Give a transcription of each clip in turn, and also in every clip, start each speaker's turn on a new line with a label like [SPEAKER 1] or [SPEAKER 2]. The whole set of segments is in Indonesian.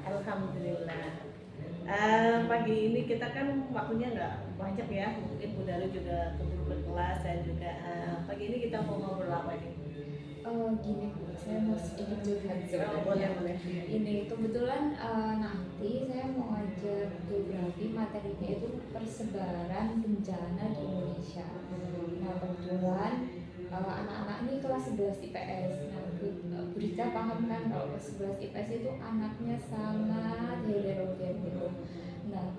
[SPEAKER 1] Alhamdulillah. Pagi ini kita kan waktunya nggak banyak ya, mungkin Bu Daru juga keburu berkelas dan juga pagi ini kita mau ngobrol apa nih?
[SPEAKER 2] Gini Bu, saya mau sedikit curhat
[SPEAKER 1] Oh,
[SPEAKER 2] sebenarnya.
[SPEAKER 1] boleh.
[SPEAKER 2] Ini kebetulan nanti saya mau ngajar geografi, materinya itu persebaran bencana di Indonesia. Nah kebetulan anak-anak ini kelas 11 IPS. Nah Bu Rita paham kan kalau kelas 11 IPS itu anaknya sangat heterogen gitu. Nah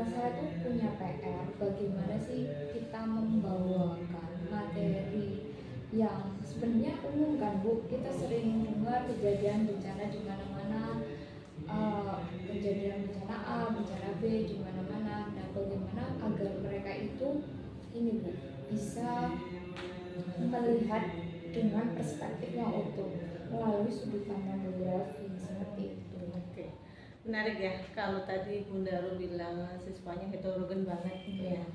[SPEAKER 2] saya tuh punya PR, bagaimana sih kita membawakan materi yang sebenarnya umum kan Bu, kita sering dengar kejadian bencana di mana-mana, kejadian bencana A, bencana B di mana-mana. Nah bagaimana agar mereka itu ini Bu bisa melihat dengan perspektif yang utuh melalui sudut pandang geografi seperti itu.
[SPEAKER 1] Oke, menarik ya. Kalau tadi Bu Daru bilang siswanya heterogen banget gitu ya.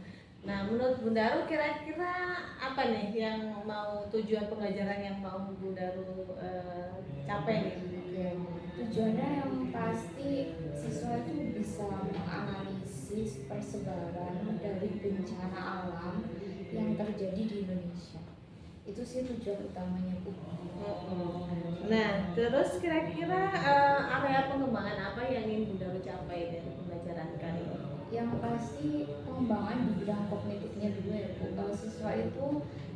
[SPEAKER 1] Nah, menurut Bu Daru kira-kira apa nih yang mau tujuan pengajaran yang mau Bu Daru capai nih?
[SPEAKER 2] Tujuannya yang pasti siswa itu bisa menganalisis persebaran dari bencana alam yang terjadi di Indonesia. Itu sih tujuan utamanya Bu.
[SPEAKER 1] Nah, terus kira-kira area pengembangan apa yang ingin Bu Daru capai dari pembelajaran kali ini?
[SPEAKER 2] Yang pasti pengembangan di bidang kognitifnya dulu ya Bu. Siswa itu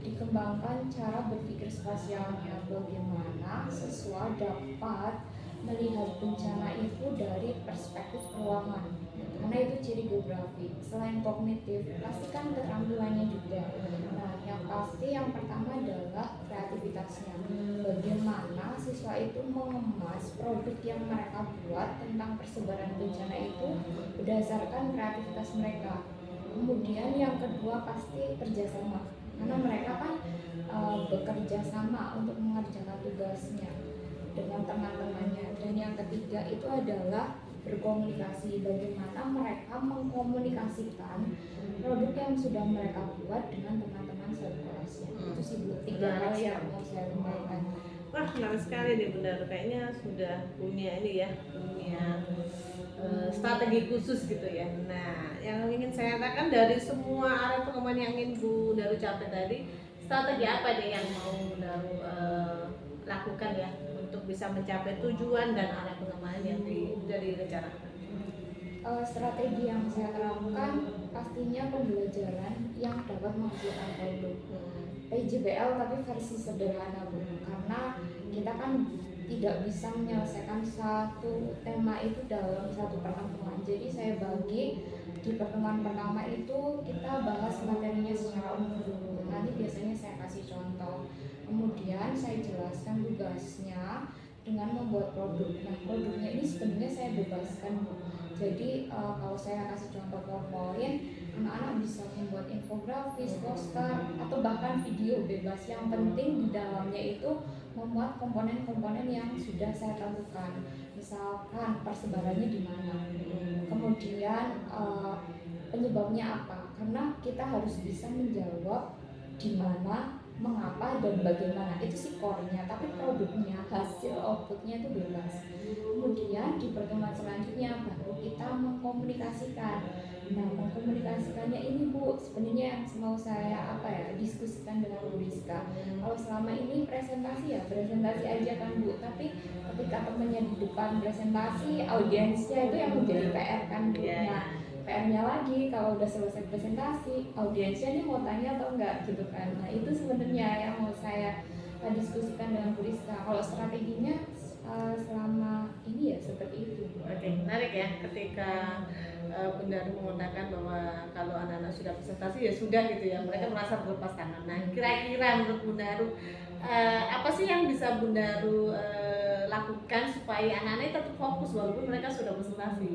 [SPEAKER 2] dikembangkan cara berpikir spasialnya, bagaimana siswa dapat melihat bencana itu dari perspektif ruangan, karena itu ciri geografi. Selain kognitif, pastikan keterampilannya juga. Nah, yang pasti yang pertama adalah kreativitasnya. Bagaimana siswa itu mengemas produk yang mereka buat tentang persebaran bencana itu berdasarkan kreativitas mereka. Kemudian yang kedua pasti kerjasama, karena mereka kan bekerja sama untuk mengerjakan tugasnya dengan teman-temannya. Dan yang ketiga itu adalah berkomunikasi, bagaimana mereka mengkomunikasikan produk yang sudah mereka buat dengan teman-teman sekelasnya. Itu sih Bu, tiga hal yang mau saya kembangkan.
[SPEAKER 1] Wah, menarik sekali nih Bu Daru. Kayaknya sudah punya ini ya, punya strategi khusus gitu ya. Nah, yang ingin saya katakan dari semua area pengembangan yang ingin Bu Daru capai tadi, strategi apa nih yang mau Bu Daru lakukan ya untuk bisa mencapai tujuan dan area pengembangan yang sudah direncanakan?
[SPEAKER 2] Strategi yang saya terapkan pastinya pembelajaran yang dapat menghasilkan produk. PJBL tapi versi sederhana Bu, karena kita kan tidak bisa menyelesaikan satu tema itu dalam satu pertemuan. Jadi saya bagi di pertemuan pertama itu kita bahas materinya secara umum dulu. Nanti biasanya saya kasih contoh. Kemudian saya jelaskan tugasnya dengan membuat produk. Nah produknya ini sebenarnya saya bebaskan Bu. Jadi kalau saya kasih contoh PowerPoint, anak-anak bisa membuat infografis, poster, atau bahkan video bebas. Yang penting di dalamnya itu memuat komponen-komponen yang sudah saya tentukan. Misalkan persebarannya di mana, kemudian penyebabnya apa. Karena kita harus bisa menjawab di mana, mengapa, dan bagaimana. Itu sih core-nya, tapi produknya, hasil outputnya itu bebas. Kemudian di pertemuan selanjutnya baru kita mengkomunikasikan. Nah, mengkomunikasikannya ini Bu, sebenarnya yang mau saya diskusikan dengan Bu Rizka. Kalau selama ini presentasi aja kan Bu, tapi ketika temennya di depan presentasi, audiensnya itu yang menjadi PR kan Bu. Nah, PR-nya lagi kalau udah selesai presentasi, audiensnya nih mau tanya atau enggak gitu kan. Nah, itu sebenarnya yang mau saya diskusikan dengan Bu Rizka. Kalau strateginya selama ini ya seperti itu.
[SPEAKER 1] Oke, menarik ya ketika Bunda mengatakan bahwa kalau anak-anak sudah presentasi ya sudah gitu ya, mereka merasa berlepas tangan. Nah, kira-kira menurut Bunda apa sih yang bisa Bunda lakukan supaya anak-anak tetap fokus walaupun mereka sudah presentasi?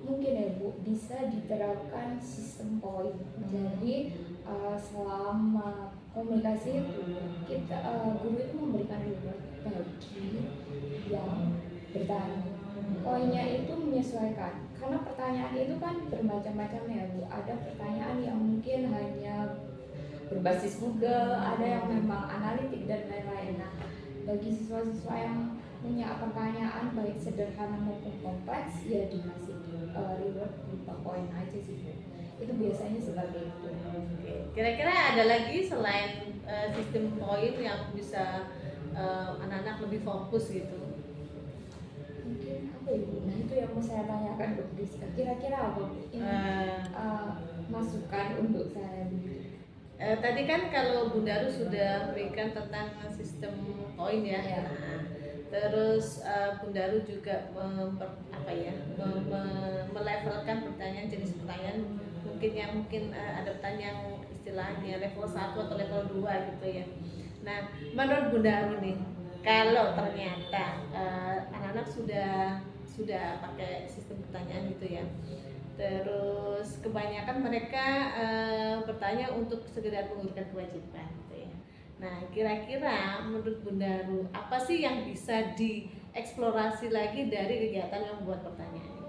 [SPEAKER 2] Mungkin ya Bu, bisa diterapkan sistem poin. Jadi selama komunikasi itu kita guru itu memberikan reward bagi yang bertanya. Poinnya itu menyesuaikan, karena pertanyaan itu kan bermacam-macam ya Bu. Ada pertanyaan yang mungkin hanya berbasis Google, ada yang memang analitik dan lain-lain. Nah, bagi siswa-siswa yang punya pertanyaan baik sederhana maupun kompleks, ya dikasih reward berupa poin aja sih Bu. Itu biasanya seperti itu.
[SPEAKER 1] Oke. Kira-kira ada lagi selain sistem poin yang bisa anak-anak lebih fokus gitu?
[SPEAKER 2] Mungkin apa ya Bu? Nah itu yang mau saya tanyakan ke Bu Rizka. Kira-kira apa Bu? Ini masukan untuk saya Bu.
[SPEAKER 1] Tadi kan kalau Bundaru sudah berikan tentang sistem poin ya.
[SPEAKER 2] Ya.
[SPEAKER 1] Nah, terus Bundaru juga melevelkan pertanyaan, jenis pertanyaan mungkin ada pertanyaan yang istilahnya level 1 atau level 2 gitu ya. Nah, menurut Bundaru nih, kalau ternyata anak-anak sudah pakai sistem pertanyaan gitu ya, terus kebanyakan mereka bertanya untuk sekedar mengurutkan kewajiban gitu ya. Nah, kira-kira menurut Bundaru apa sih yang bisa dieksplorasi lagi dari kegiatan yang membuat pertanyaan ini?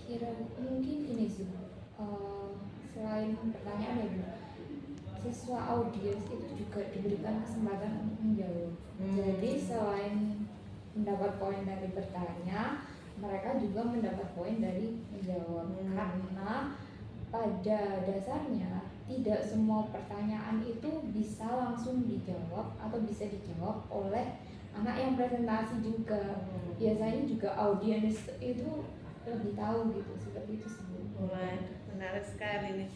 [SPEAKER 2] Kira mungkin ini sih selain pertanyaan ya Bu, siswa audiens itu juga diberikan kesempatan untuk menjawab. Jadi selain mendapat poin dari bertanya, mereka juga mendapat poin dari menjawab. Karena pada dasarnya tidak semua pertanyaan itu bisa langsung dijawab atau bisa dijawab oleh anak yang presentasi juga. Biasanya juga audiens itu lebih tahu gitu, seperti itu sih.
[SPEAKER 1] Wah, menarik sekali nih.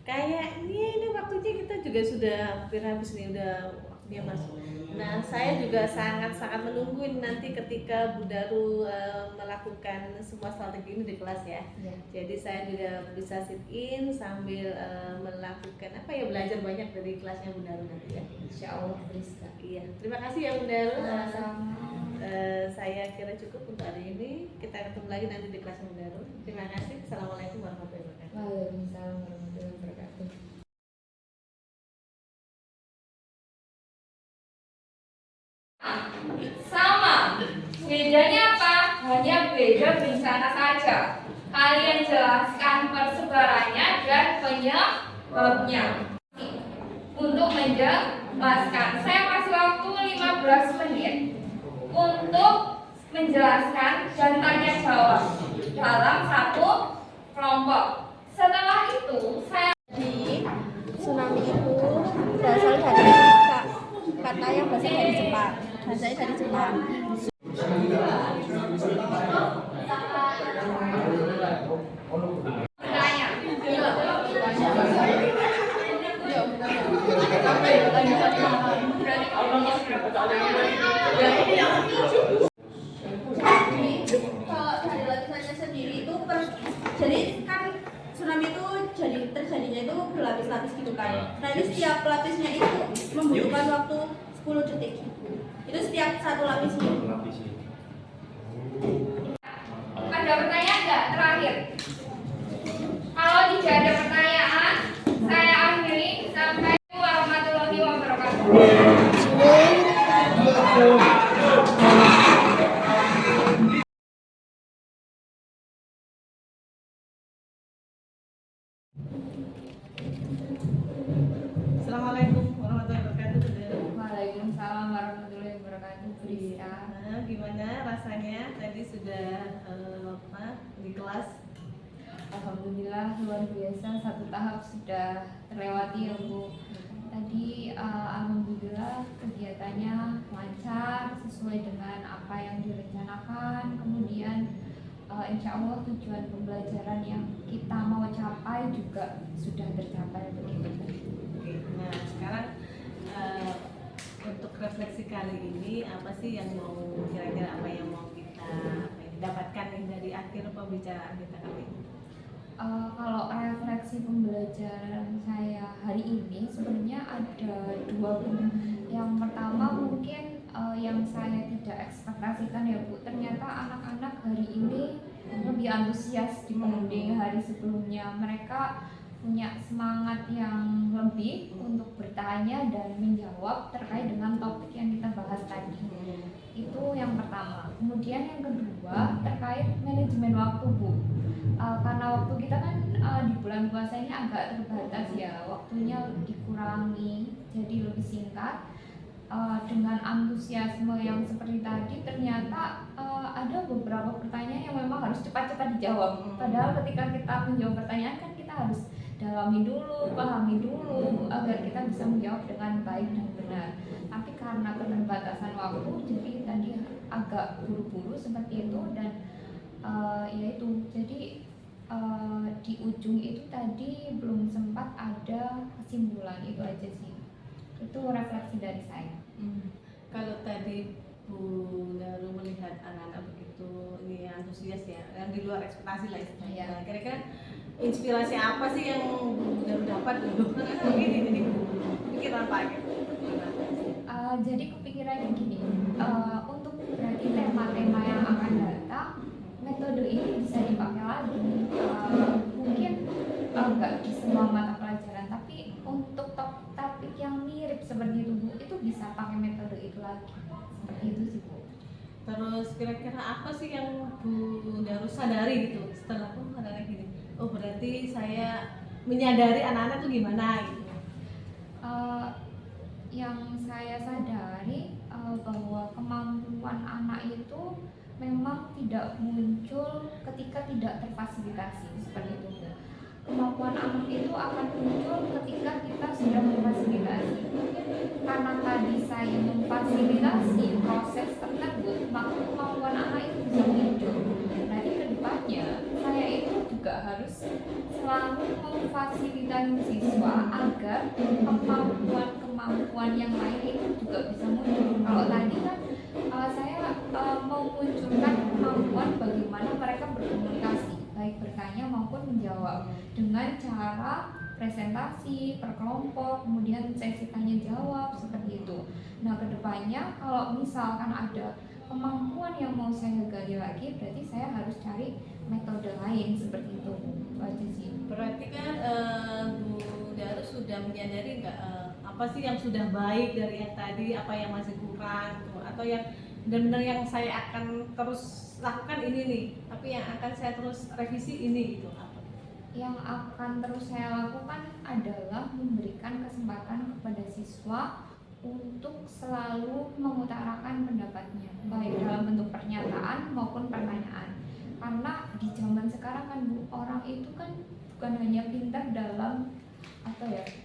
[SPEAKER 1] Kayaknya ini waktunya kita juga sudah hampir habis nih, udah waktunya masuk. Nah, saya juga sangat-sangat menunggu nanti ketika Bundaru melakukan semua strategi ini di kelas ya.
[SPEAKER 2] Ya.
[SPEAKER 1] Jadi saya juga bisa sit in sambil melakukan belajar banyak dari kelasnya Bundaru nanti ya.
[SPEAKER 2] Insya Allah Rizka.
[SPEAKER 1] Iya, terima kasih ya Bundaru.
[SPEAKER 2] Sama-sama.
[SPEAKER 1] Saya kira cukup untuk hari ini. Kita ketemu lagi nanti di kelas Bundaru. Terima kasih. Assalamualaikum warahmatullahi wabarakatuh.
[SPEAKER 2] Waalaikumsalam warahmatullahi wabarakatuh.
[SPEAKER 3] Sama, bedanya apa? Hanya beda bencana saja. Kalian jelaskan persebarannya dan penyebabnya. Untuk menjelaskan, saya kasih waktu 15 menit untuk menjelaskan dan tanya jawab dalam satu kelompok. Setelah itu, saya
[SPEAKER 4] Tsunami itu berasal dari kata yang berasal dari Jepang. Bahasanya dari Jepang.
[SPEAKER 3] bertanya.
[SPEAKER 4] Kalau dari lapisannya sendiri itu jadi kan tsunami itu terjadinya itu berlapis-lapis gitu kan. Nah ini setiap lapisnya itu membutuhkan waktu 10 detik. Itu setiap satu lapisnya.
[SPEAKER 3] Ada pertanyaan nggak terakhir? Kalau tidak ada pertanyaan, saya akhiri sampai warahmatullahi wabarakatuh.
[SPEAKER 1] Assalamualaikum warahmatullahi wabarakatuh. Bundaru.
[SPEAKER 2] Waalaikumsalam warahmatullahi wabarakatuh. Rizka.
[SPEAKER 1] Nah, gimana rasanya tadi sudah di kelas?
[SPEAKER 2] Alhamdulillah luar biasa, satu tahap sudah terlewati ya Bu. Tadi alhamdulillah kegiatannya lancar sesuai dengan apa yang direncanakan. Kemudian insya Allah tujuan pembelajaran yang kita mau capai juga sudah tercapai begitu.
[SPEAKER 1] Oke, nah sekarang untuk refleksi kali ini apa sih yang kira-kira apa yang mau kita dapatkan nih dari akhir pembicaraan kita kali ini?
[SPEAKER 2] Kalau refleksi pembelajaran saya hari ini sebenarnya ada dua Bu. Yang pertama mungkin yang saya tidak ekspektasikan ya Bu, ternyata anak-anak hari ini lebih antusias dibanding hari sebelumnya. Mereka punya semangat yang lebih untuk bertanya dan menjawab terkait dengan topik yang kita bahas tadi. Itu yang pertama. Kemudian yang kedua terkait manajemen waktu Bu. Karena waktu kita kan di bulan puasa ini agak terbatas ya, waktunya dikurangi jadi lebih singkat. dengan antusiasme yang seperti tadi ternyata ada beberapa pertanyaan yang memang harus cepat-cepat dijawab. Padahal ketika kita menjawab pertanyaan kan kita harus dalami dulu, pahami dulu agar kita bisa menjawab dengan baik dan benar. Tapi karena keterbatasan waktu, jadi tadi agak buru-buru seperti itu dan yaitu jadi di ujung itu tadi belum sempat ada kesimpulan, itu aja sih. Itu refleksi dari saya.
[SPEAKER 1] Kalau tadi Bu Daru melihat anak-anak begitu ini antusias ya, yang di luar ekspektasi lah istilahnya.
[SPEAKER 2] Iya.
[SPEAKER 1] Nah, kira-kira inspirasi apa sih yang Bu Daru dapat dulu? Begini, jadi pikir apa gitu?
[SPEAKER 2] Jadi kepikirannya gini, untuk berarti tema-tema yang akan datang, metode ini bisa dipakai lagi. Mungkin enggak di semua mata pelajaran, tapi untuk topik yang mirip seperti itu Bu, itu bisa pakai metode itu lagi. Seperti itu sih Bu.
[SPEAKER 1] Terus kira-kira apa sih yang Bu Daru sadari gitu setelah ada gini? Oh berarti saya menyadari anak-anak tuh gimana gitu?
[SPEAKER 2] Yang saya sadari bahwa kemampuan anak itu memang tidak muncul ketika tidak terfasilitasi seperti itu. Kemampuan anak itu akan muncul ketika kita sudah memfasilitasi. Karena tadi saya memfasilitasi proses tersebut, maka kemampuan anak itu bisa muncul. Nanti kedepannya saya itu juga harus selalu memfasilitasi siswa agar kemampuan yang lain itu juga bisa muncul. Kalau tadi kan saya memunculkan kemampuan bagaimana mereka berkomunikasi, baik bertanya maupun menjawab dengan cara presentasi per kelompok, kemudian sesi tanya jawab seperti itu. Nah kedepannya kalau misalkan ada kemampuan yang mau saya gali lagi, berarti saya harus cari metode lain seperti itu. Aja sih.
[SPEAKER 1] Berarti kan Bu Daru sudah menyadari nggak apa sih yang sudah baik dari yang tadi, apa yang masih kurang gitu, atau yang benar-benar yang saya akan terus lakukan ini nih, tapi yang akan saya terus revisi ini gitu apa?
[SPEAKER 2] Yang akan terus saya lakukan adalah memberikan kesempatan kepada siswa untuk selalu mengutarakan pendapatnya, baik dalam bentuk pernyataan maupun pertanyaan. Karena di zaman sekarang kan Bu, orang itu kan bukan hanya pintar dalam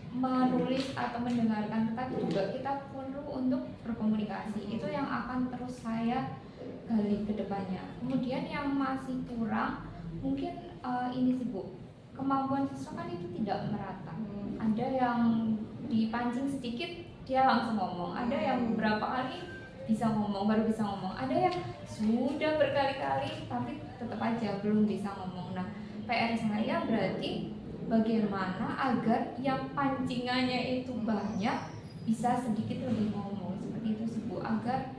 [SPEAKER 2] menulis atau mendengarkan, tetapi juga kita perlu untuk berkomunikasi. Itu yang akan terus saya gali ke depannya. Kemudian yang masih kurang mungkin ini sih Bu, kemampuan siswa kan itu tidak merata. Ada yang dipancing sedikit dia langsung ngomong, ada yang beberapa kali bisa ngomong, baru bisa ngomong, ada yang sudah berkali-kali tapi tetap aja belum bisa ngomong. Nah PR saya berarti bagaimana agar yang pancingannya itu banyak bisa sedikit lebih ngomong, seperti itu sih Bu, agar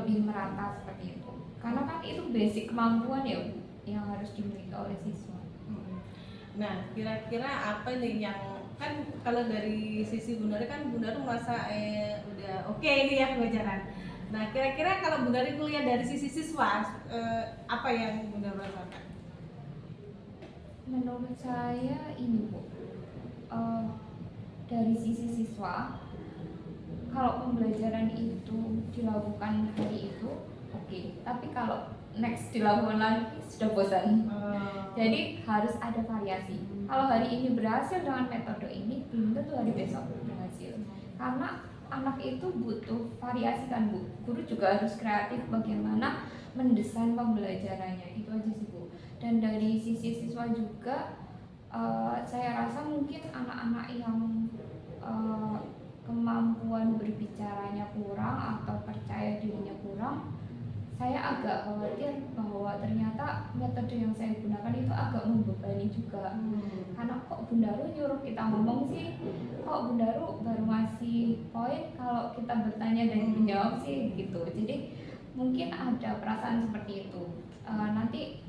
[SPEAKER 2] lebih merata seperti itu. Karena kan itu basic kemampuan ya Bu, yang harus dimiliki oleh siswa.
[SPEAKER 1] Nah kira-kira apa nih yang kan kalau dari sisi Bu Daru kan Bu Daru merasa udah oke ini ya pelajaran. Nah kira-kira kalau Bu Daru kuliah dari sisi siswa apa yang Bu Daru rasakan?
[SPEAKER 2] Menurut saya ini Bu, dari sisi siswa, kalau pembelajaran itu dilakukan hari itu oke, tapi kalau next dilakukan lagi sudah bosan. Jadi harus ada variasi. Kalau hari ini berhasil dengan metode ini, belum tentu hari besok berhasil. Karena anak itu butuh variasi kan Bu. Guru juga harus kreatif bagaimana mendesain pembelajarannya. Itu aja sih Bu. Dan dari sisi siswa juga saya rasa mungkin anak-anak yang kemampuan berbicaranya kurang atau percaya dirinya kurang, saya agak khawatir bahwa ternyata metode yang saya gunakan itu agak membebani juga. Karena kok Bu Daru nyuruh kita ngomong sih, kok Bu Daru baru ngasih poin kalau kita bertanya dan menjawab sih gitu. Jadi mungkin ada perasaan seperti itu. Nanti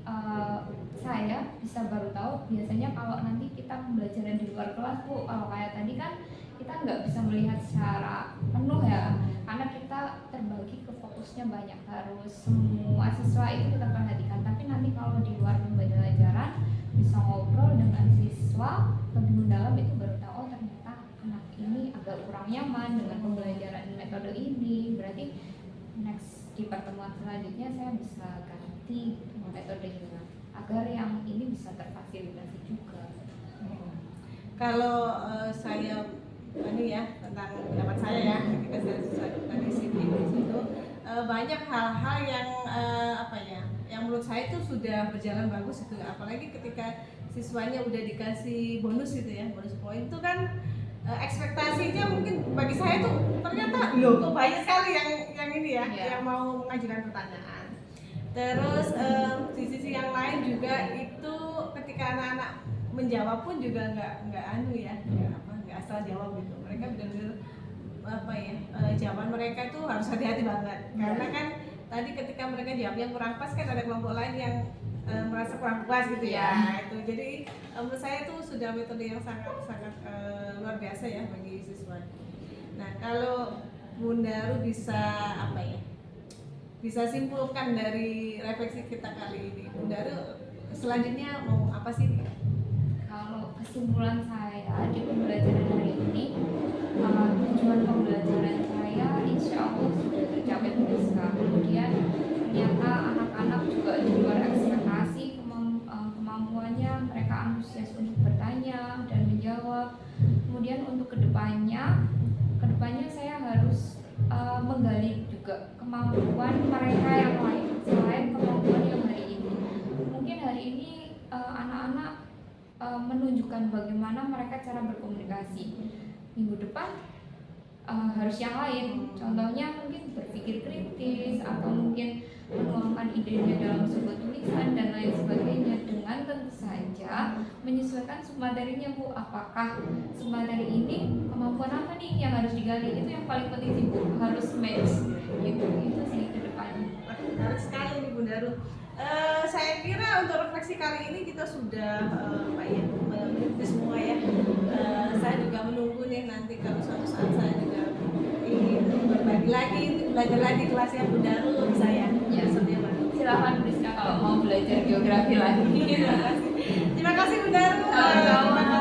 [SPEAKER 2] saya bisa baru tahu biasanya kalau nanti kita pembelajaran di luar kelas Bu, kalau kayak tadi kan kita nggak bisa melihat secara penuh ya, karena kita terbagi ke fokusnya banyak, harus semua siswa itu kita perhatikan. Tapi nanti kalau di luar pembelajaran bisa ngobrol dengan siswa lebih mendalam, itu baru tahu oh ternyata anak ini agak kurang nyaman dengan pembelajaran metode ini, berarti next di pertemuan selanjutnya saya bisa ganti metodenya agar yang ini bisa terfasilitasi juga.
[SPEAKER 1] Kalau saya ini ya tentang pendapat saya ya, ketika saya tadi sidik di situ banyak hal-hal yang apa ya, yang menurut saya itu sudah berjalan bagus itu, apalagi ketika siswanya udah dikasih bonus gitu ya, bonus poin itu kan ekspektasinya mungkin bagi saya tuh ternyata loh kok banyak sekali yang ini ya, yang mau mengajukan pertanyaan. Terus di sisi yang lain juga itu ketika anak-anak menjawab pun juga nggak anu ya, nggak asal jawab gitu. Mereka benar-benar apa ya, jawaban mereka itu harus hati-hati banget, karena kan tadi ketika mereka jawabnya kurang pas kan ada kelompok lain yang merasa kurang puas gitu ya. Itu jadi menurut saya itu sudah metode yang sangat luar biasa ya bagi siswa. Nah kalau Bunda Ru bisa apa ya, bisa simpulkan dari refleksi kita kali ini, Bunda Ru selanjutnya mau apa sih?
[SPEAKER 2] Kalau kesimpulan saya di pembelajaran hari ini, tujuan pembelajaran saya insya Allah sudah tercapai besar. Kemudian ternyata anak-anak juga di luar ekspektasi kemampuannya, mereka antusias untuk bertanya dan menjawab. Kemudian untuk kedepannya saya harus menggali juga kemampuan mereka yang lain selain kemampuan yang hari ini. Mungkin hari ini anak-anak menunjukkan bagaimana mereka cara berkomunikasi. Minggu depan harus yang lain, contohnya mungkin berpikir kritis atau mungkin menuangkan idenya dalam sebuah tulisan dan lain sebagainya, dengan tentu saja menyesuaikan submaterinya Bu. Apakah submateri ini kemampuan apa nih yang harus digali, itu yang paling penting sih Bu, harus match gitu. Itu sih ke depannya.
[SPEAKER 1] Menarik sekali nih Bunda Ru. Saya kira untuk refleksi kali ini kita sudah mengikuti semua ya. Saya juga menunggu nih nanti kalau suatu saat saya juga ingin berbagi lagi, belajar lagi kelasnya Bunda Ru saya.
[SPEAKER 2] Ya, silahkan Priska kalau mau belajar geografi lagi.
[SPEAKER 1] Terima kasih Bunda Ru.
[SPEAKER 2] Sama-sama.